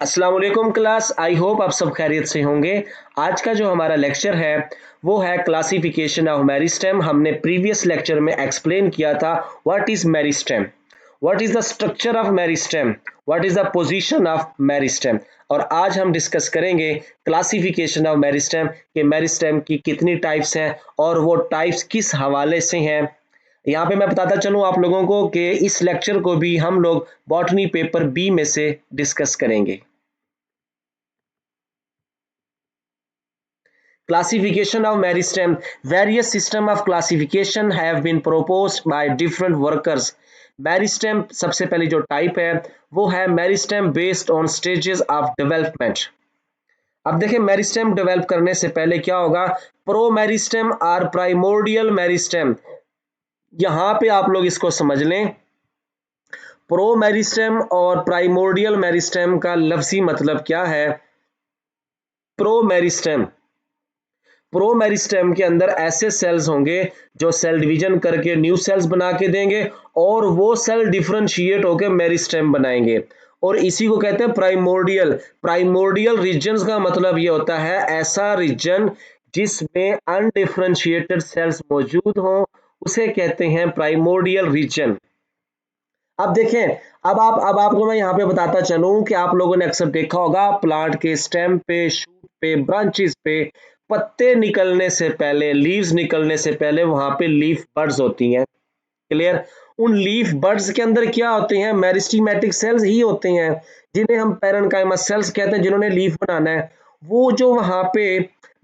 अस्सलाम वालेकुम class. I hope आप सब खैरियत से होंगे। आज का जो हमारा लेक्चर है वो है क्लासिफिकेशन ऑफ मेरिस्टेम। हमने प्रीवियस लेक्चर में एक्सप्लेन किया था what is meristem, what is the structure of meristem, what is the position of meristem. और आज हम डिस्कस करेंगे क्लासिफिकेशन ऑफ मेरिस्टेम कि मेरिस्टेम की कितनी टाइप्स हैं और वो टाइप्स किस हवाले से हैं। यहाँ पे मैं बताता चलूँ आप लोगों को कि इस लेक्चर को भी हम लोग बॉटनी पेपर बी में से डिस्कस करेंगे। Classification of meristem. Various system of classification have been proposed by different workers. Meristem सबसे पहली जो टाइप है वो है meristem based on stages of development. अब देखें मेरिस्टेम डेवलप करने से पहले क्या होगा, प्रो मेरिस्टेम और प्राइमोर्डियल मेरिस्टेम। यहां पे आप लोग इसको समझ लें, प्रो मेरिस्टेम और प्राइमोर्डियल मेरिस्टेम का लफ्जी मतलब क्या है। प्रो मेरिस्टेम, प्रो मेरिस्टेम के अंदर ऐसे सेल्स होंगे जो सेल डिवीजन करके न्यू सेल्स बना के देंगे और वो सेल डिफरेंशिएट होकर मेरिस्टेम बनाएंगे, और इसी को कहते हैं प्राइमोर्डियल। प्राइमोर्डियल रीजन्स का मतलब ये होता है ऐसा रीजन जिसमें अनडिफरेंशिएटेड सेल्स मौजूद हों, उसे कहते हैं प्राइमोर्डियल रीजन। अब देखें, अब आपको मैं यहाँ पे बताता चलूं कि आप लोगों ने अक्सर देखा होगा प्लांट के स्टेम पे, शूट पे, ब्रांचेस पे पत्ते निकलने से पहले, लीव्स निकलने से पहले वहां पे लीफ बड्स होती हैं। क्लियर? उन लीफ बड्स के अंदर क्या होते हैं, मेरिस्टेमेटिक सेल्स ही होते हैं, जिन्हें हम पैरेन्काइमा सेल्स कहते हैं, जिन्होंने लीफ बनाना है। वो जो वहां पे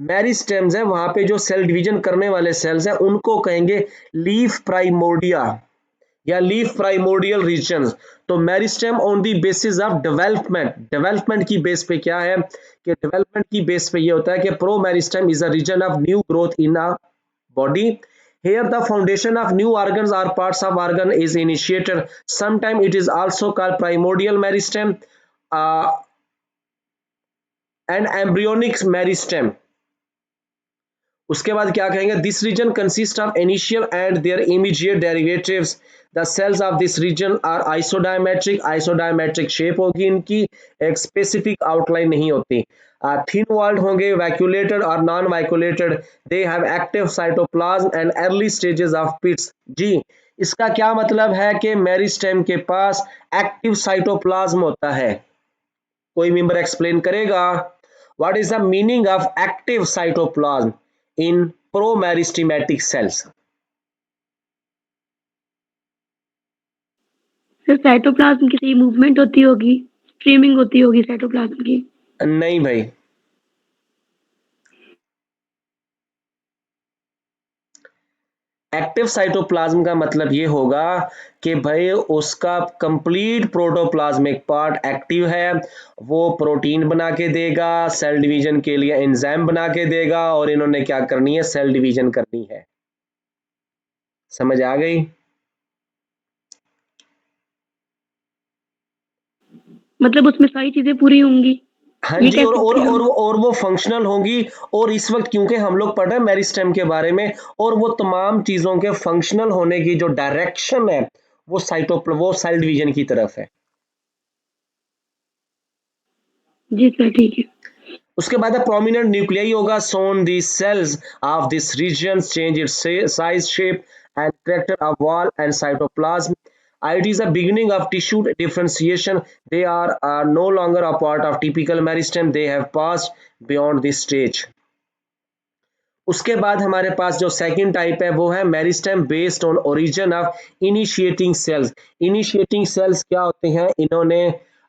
मेरिस्टेम्स है, वहां पे जो सेल डिवीजन करने वाले सेल्स हैं, उनको कहेंगे लीफ प्राइमोर्डिया या लीफ प्राइमोर्डियल रीजन्स। तो meristem on the basis of development, development की बेस पे क्या है कि डेवलपमेंट की बेस पे ये होता है कि promeristem is a region of new growth in a body. Here the foundation of new organs or parts of organ is initiated. Sometimes it is also called primordial meristem uh, and embryonic meristem. उसके बाद क्या कहेंगे, this region consist of initial and their immediate derivatives. The cells of this region are isodiametric, isodiametric shape होगी इनकी, एक specific outline नहीं होती। Thin walled होंगे, वैक्यूलेटेड और non vacuolated. They have active cytoplasm and early stages of pits. जी, इसका क्या मतलब है कि मेरिस्टेम के पास एक्टिव साइटोप्लाज्म होता है। कोई मेंबर एक्सप्लेन करेगा what is the meaning of active cytoplasm in promeristematic cells? Sir cytoplasm की सही मूवमेंट होती होगी, स्ट्रीमिंग होती होगी साइटोप्लाज्म की। नहीं भाई, एक्टिव साइटोप्लाज्म का मतलब ये होगा कि भाई उसका कंप्लीट प्रोटोप्लाज्मिक पार्ट एक्टिव है, वो प्रोटीन बना के देगा, सेल डिवीजन के लिए एंजाइम बना के देगा, और इन्होंने क्या करनी है, सेल डिवीजन करनी है। समझ आ गई? मतलब उसमें सारी चीजें पूरी होंगी, हाँ ये जी, कह और और सकते हैं और हम। और वो फंक्शनल होंगी। और इस वक्त क्योंकि हम लोग पढ़ रहे हैं मेरिस्टेम के बारे में, और वो तमाम चीजों के फंक्शनल होने की जो डायरेक्शन है वो वो सेल डिवीजन की तरफ है। जी सर, ठीक है। उसके बाद प्रोमिनेंट न्यूक्लियाई होगा, soon the cells of this region change its size, shape and character of wall and cytoplasm. It is a beginning of tissue differentiation. They are no longer a part of typical meristem. They have passed beyond this stage. उसके बाद हमारे पास जो second type है वो है meristem based on origin of initiating cells. Initiating cells क्या होते हैं, इन्होंने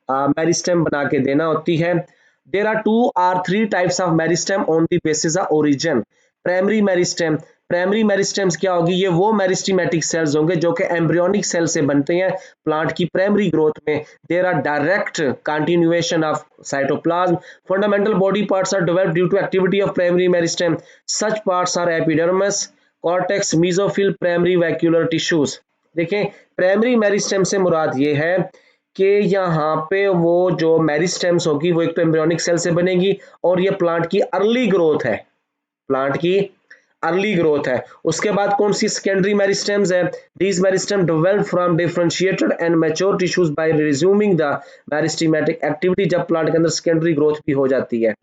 मेरिस्टेम बना के देना होती है। There are 2 or 3 types of meristem on the basis of origin. Primary meristem, primary meristems क्या होगी, ये वो मेरिस्टेमेटिक सेल्स होंगे जो कि एम्ब्रियोनिक सेल से बनते हैं प्लांट की प्राइमरी ग्रोथ में। There are direct continuation of cytoplasm. Fundamental body parts are developed due to activity of primary meristem. Such parts are epidermis, cortex, mesophyll, primary vacuolar tissues. देखें, primary meristem से मुराद ये है कि यहाँ पे वो जो मेरिस्टेम्स होगी वो एक तो एम्ब्रियोनिक सेल से बनेगी, और ये प्लांट की अर्ली ग्रोथ है, प्लांट की अर्ली ग्रोथ है। उसके बाद कौन सी सेकेंडरी मेरिस्टेम्स है, these meristem develop from differentiated and mature tissues by resuming the meristematic activity, जब प्लांट के अंदर सेकेंडरी ग्रोथ भी हो जाती है।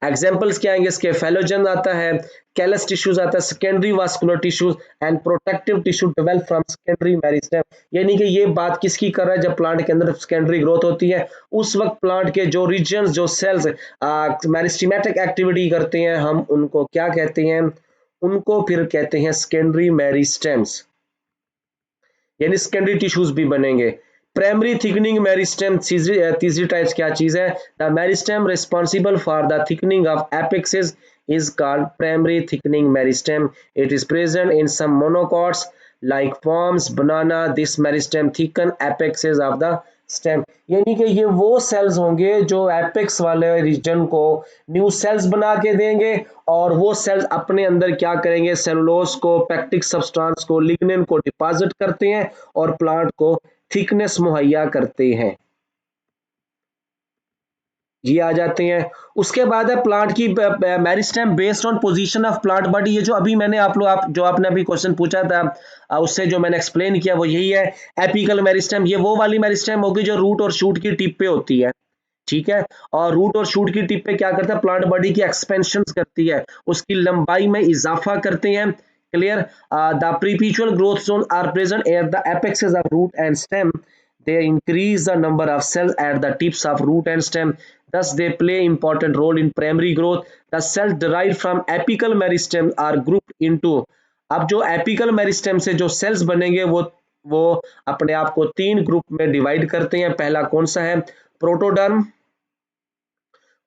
एग्जाम्पल्स क्या आएंगे इसके, फेलोजन आता है, कैलस टिश्यूज आता है, secondary vascular tissues and protective tissue develop from secondary meristem. यानी कि ये बात किसकी कर रहा है, जब प्लांट के अंदर सेकेंडरी ग्रोथ होती है उस वक्त प्लांट के जो रीजन्स जो सेल्स मेरिस्टेमेटिक एक्टिविटी करते हैं हम उनको क्या कहते हैं, उनको फिर कहते हैं सेकेंडरी मेरिस्टेम्स, यानी सेकेंडरी टिश्यूज भी बनेंगे। प्राइमरी थिकनिंग मेरिस्टेम तीसरी टाइप्स क्या चीज है, the meristem responsible for the thickening of apexes is called primary thickening meristem. It is present in some monocots like palms, banana. This meristem thicken apexes of the stem. यानी कि ये वो sales होंगे जो apex वाले reason को new sales बना के देंगे और वो सेल्स अपने अंदर क्या करेंगे, सेलुलोज को, पैक्टिक सब्सटेंस को, लिग्निन को डिपॉजिट करते हैं और प्लांट को थिकनेस मुहैया करते हैं। ये आ जाते हैं। उसके बाद है प्लांट की meristem based on position of plant body. ये जो अभी मैंने जो आपने अभी क्वेश्चन पूछा था उससे जो मैंने एक्सप्लेन किया वो यही है। एपिकल मेरिस्टेम ये वो वाली मेरिस्टेम होगी जो रूट और शूट की टिप पे होती है, ठीक है। और रूट और शूट की टिप पे क्या करता है, प्लांट बॉडी की एक्सपेंशन करती है, उसकी लंबाई में इजाफा करते हैं। Clear. The perpetual growth zone are present at the apexes of root and stem. They increase the number of cells at the tips of root and stem. Thus, they play important role in primary growth. The cells derived from apical meristem are grouped into. अब जो apical meristem से जो cells बनेंगे वो अपने आप को 3 group में डिवाइड करते हैं। पहला कौन सा है, प्रोटोडर्म।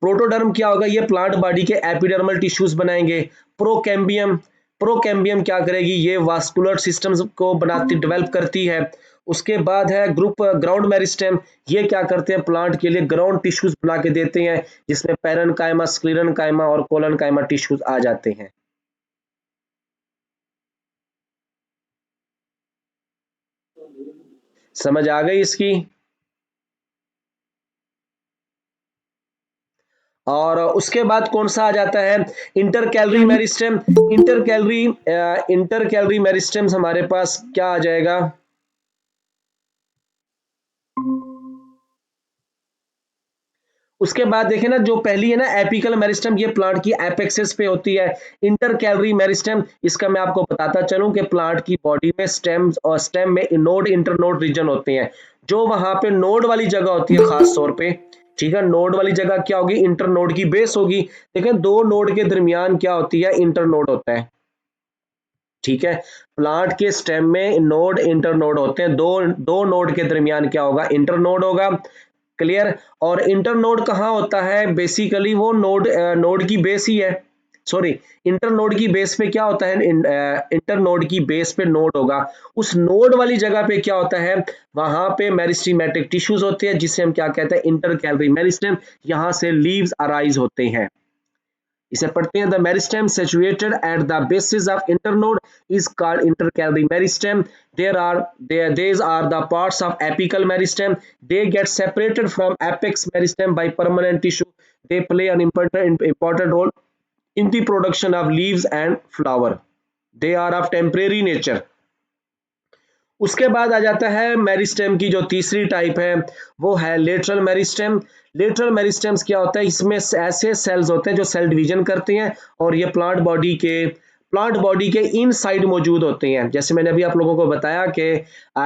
प्रोटोडर्म क्या होगा, ये प्लांट बॉडी के एपिडर्मल टिश्यूज बनाएंगे। प्रोकैम्बियम, प्रोकैम्बियम क्या करेगी, ये वास्कुलर सिस्टम्स को बनाती डेवलप करती है। उसके बाद है ग्रुप ग्राउंड मेरिस्टेम, ये क्या करते हैं, प्लांट के लिए ग्राउंड टिश्यूज बना के देते हैं जिसमें पैरेनकाइमा, स्क्लेरेनकाइमा और कोलनकाइमा टिश्यूज आ जाते हैं। समझ आ गई इसकी। और उसके बाद कौन सा आ जाता है, inter calorie meristem. Inter calorie meristems हमारे पास क्या आ जाएगा, उसके बाद देखें ना, जो पहली है ना एपिकल मेरिस्टेम, ये प्लांट की एपेक्सिस पे होती है। इंटर कैलरी मेरिस्टेम, इसका मैं आपको बताता चलूं कि प्लांट की बॉडी में स्टेम्स और स्टेम में नोड इंटरनोड रीजन होते हैं। जो वहां पे नोड वाली जगह होती है खास तौर पे, ठीक है, नोड वाली जगह क्या होगी, इंटरनोड की बेस होगी। देखें दो नोड के दरमियान क्या होती है, इंटरनोड होता है, ठीक है। प्लांट के स्टेम में नोड इंटरनोड होते हैं, दो नोड के दरमियान क्या होगा, इंटरनोड होगा। क्लियर। और इंटरनोड कहाँ होता है, बेसिकली वो नोड की बेस ही है, सॉरी, इंटरनोड की बेस पे क्या होता है, इंटरनोड की बेस पे नोड होगा। उस नोड वाली जगह पे क्या होता है, वहां पे मेरिस्टेमेटिक टिश्यूज होते हैं जिसे हम क्या कहते हैं, इंटर कैलरी मेरिस्टेम। यहां से लीव्स अराइज होते हैं, इसे पढ़ते हैं। The meristem situated at the basis of internode is called intercalary meristem. These are the parts of apical meristem. They get separated from apex meristem by permanent tissue. They play an important role in the production of leaves and flower. They are of temporary nature. उसके बाद आ जाता है meristem की जो तीसरी type है वो है लेटरल मेरिस्टेम। लेटरल मेरिस्टेम्स क्या होता है, इसमें ऐसे सेल्स होते हैं जो सेल डिवीजन करते हैं और ये प्लांट बॉडी के इन साइड मौजूद होते हैं। जैसे मैंने अभी आप लोगों को बताया कि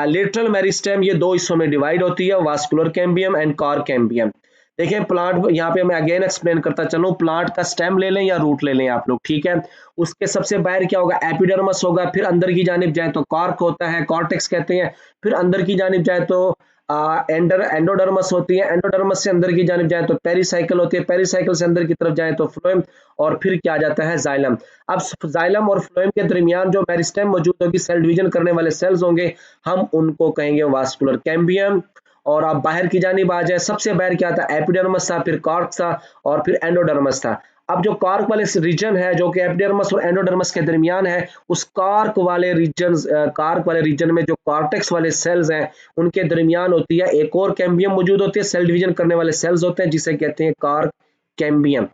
लेटरल मेरिस्टेम ये दो हिस्सों में डिवाइड होती है, vascular cambium and cork cambium. देखिए प्लांट, यहाँ पे मैं अगेन एक्सप्लेन करता चलूं, प्लांट का स्टेम ले लें या रूट ले लें आप लोग, ठीक है। उसके सबसे बाहर क्या होगा, एपिडर्मस होगा, फिर अंदर की जानिब जाए तो कॉर्क होता है, कॉर्टेक्स कहते हैं, फिर अंदर की जानिब जाए तो एंडोडर्मस होती है, एंडोडर्मस से अंदर की जानिब जाए तो पेरिसाइकिल होती है, पेरिसाइकिल से अंदर की तरफ जाए तो फ्लोएम, और फिर क्या जाता है, जाइलम। अब जाइलम और फ्लोएम के दरमियान जो मेरिस्टेम मौजूद होगी, सेल डिवीजन करने वाले सेल्स होंगे, हम उनको कहेंगे वास्कुलर कैम्बियम। और आप बाहर की जानिब आ जाए, सबसे बाहर क्या था, एपिडर्मस था, फिर कॉर्क था और फिर एंडोडर्मस था। अब जो कॉर्क वाले रीजन है जो कि एपिडर्मस और एंडोडर्मस के दरमियान है, उस कॉर्क वाले रीजन में जो कॉर्टेक्स वाले सेल्स हैं उनके दरमियान होती है एक और कैम्बियम मौजूद होती है, सेल डिवीजन करने वाले सेल्स होते हैं जिसे कहते हैं कॉर्क कैम्बियम।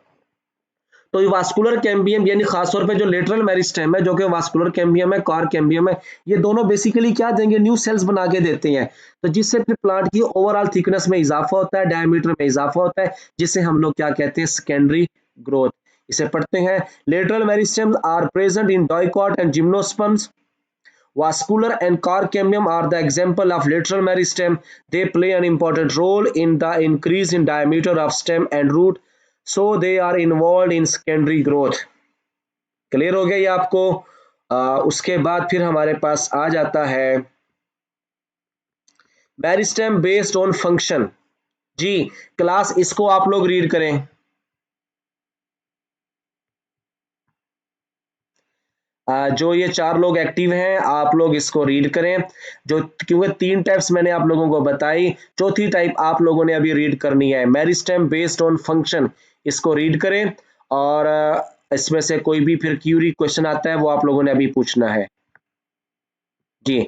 तो ये वास्कुलर कैम्बियम यानी खासतौर पे जो लेटरल मेरिस्टेम है, जो कि वास्कुलर कैम्बियम है, कॉर कैम्बियम है, ये दोनों बेसिकली क्या देंगे, न्यू सेल्स बना के देते हैं। तो जिससे फिर प्लांट की ओवरऑल थिकनेस में इजाफा होता है, डायमीटर में इजाफा होता है, जिसे हम लोग क्या कहते हैं, सेकेंडरी ग्रोथ। इसे पढ़ते हैं। Lateral meristem are present in dicot and gymnosperms. Vascular and core cambium are the example of lateral meristem. They play an important role in the increase in diameter of stem and root, so they are involved in secondary growth. Clear हो गया ये आपको? उसके बाद फिर हमारे पास आ जाता है मेरिस्टेम बेस्ड ऑन फंक्शन। जी क्लास, इसको आप लोग रीड करें। जो ये चार लोग एक्टिव हैं, आप लोग इसको रीड करें। जो क्योंकि तीन टाइप्स मैंने आप लोगों को बताई, चौथी टाइप आप लोगों ने अभी रीड करनी है, मेरिस्टेम बेस्ड ऑन फंक्शन। इसको रीड करें और इसमें से कोई भी फिर क्यूरी क्वेश्चन आता है वो आप लोगों ने अभी पूछना है। जी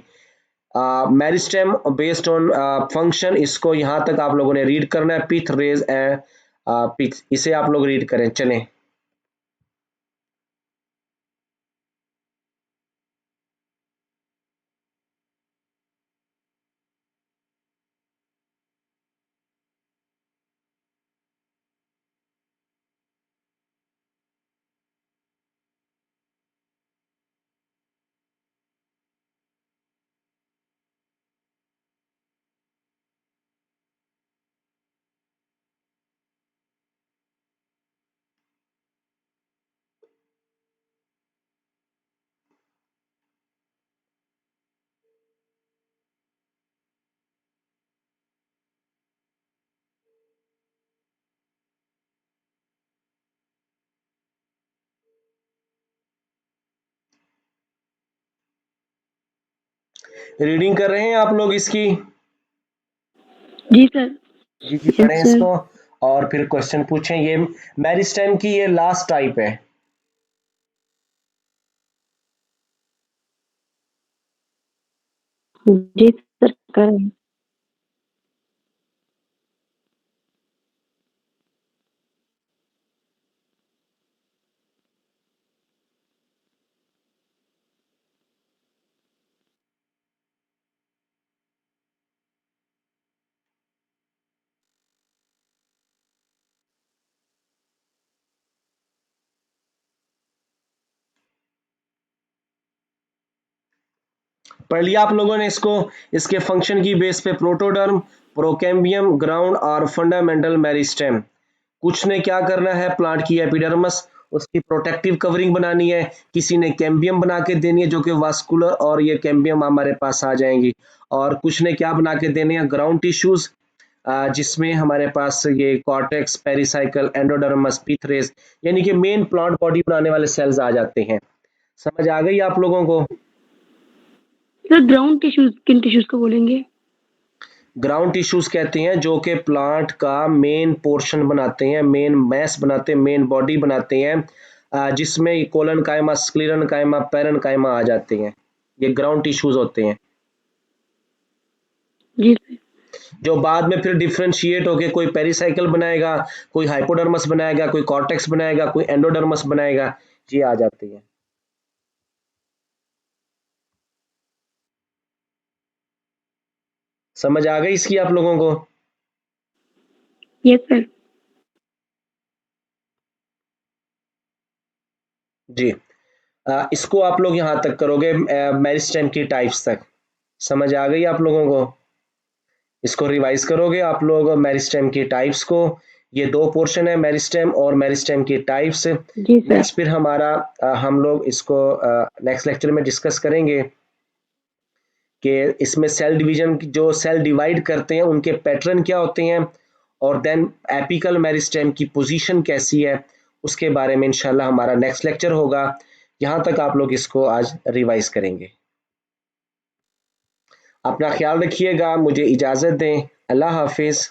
मेरिस्टेम बेस्ड ऑन फंक्शन, इसको यहाँ तक आप लोगों ने रीड करना है। पिथ रेज एंड पिथ, इसे आप लोग रीड करें। चलें, रीडिंग कर रहे हैं आप लोग इसकी? जी सर। जी जी, यस पढ़ें सर। इसको और फिर क्वेश्चन पूछें। ये मेरिस्टेम की ये लास्ट टाइप है। जी सर, कर रहे हैं। पढ़ लिया आप लोगों ने इसको? इसके फंक्शन की बेस पे प्रोटोडर्म, प्रोकैम्बियम, ग्राउंड और फंडामेंटल मेरिस्टेम। कुछ ने क्या करना है, प्लांट की एपिडर्मिस उसकी प्रोटेक्टिव कवरिंग बनानी है, किसी ने कैम्बियम बना के देनी है जो कि वास्कुलर, और ये कैम्बियम हमारे पास आ जाएंगी। और कुछ ने क्या बना के देने हैं, ग्राउंड टिश्यूज, जिसमें हमारे पास ये कॉर्टेक्स, पेरिसाइकल, एंडोडर्मस, पीथरेस, यानी कि मेन प्लांट बॉडी बनाने वाले सेल्स आ जाते हैं। समझ आ गई आप लोगों को? सर ग्राउंड टिश्यूज किन टिश्यूज को बोलेंगे? ग्राउंड टिश्यूज कहते हैं जो कि प्लांट का मेन पोर्शन बनाते हैं, मेन मैस बनाते हैं, मेन बॉडी बनाते हैं, जिसमें कोलन कायमा, स्क्लीरन कायमा, पैरन कायमा आ जाते हैं। ये ग्राउंड टिश्यूज होते हैं, जी सर। जो बाद में फिर डिफ्रेंशिएट होके कोई पेरिसाइकल बनाएगा, कोई हाइपोडर्मस बनाएगा, कोई कॉर्टेक्स बनाएगा, कोई एंडोडर्मस बनाएगा। ये आ जाते हैं। समझ आ गई इसकी आप लोगों को? Yes sir. जी इसको आप लोग यहाँ तक करोगे, मेरिस्टेम की टाइप्स तक। समझ आ गई आप लोगों को? इसको रिवाइज करोगे आप लोग मेरिस्टेम की टाइप्स को। ये दो पोर्शन है, मेरिस्टेम और मेरिस्टेम की टाइप्स। जी सर। नेक्स्ट फिर हमारा हम लोग इसको नेक्स्ट लेक्चर में डिस्कस करेंगे कि इसमें सेल डिवीजन, जो सेल डिवाइड करते हैं उनके पैटर्न क्या होते हैं, और देन एपिकल मेरिस्टेम की पोजीशन कैसी है, उसके बारे में इंशाल्लाह हमारा नेक्स्ट लेक्चर होगा। यहाँ तक आप लोग इसको आज रिवाइज करेंगे। अपना ख्याल रखिएगा, मुझे इजाज़त दें। अल्लाह हाफिज़।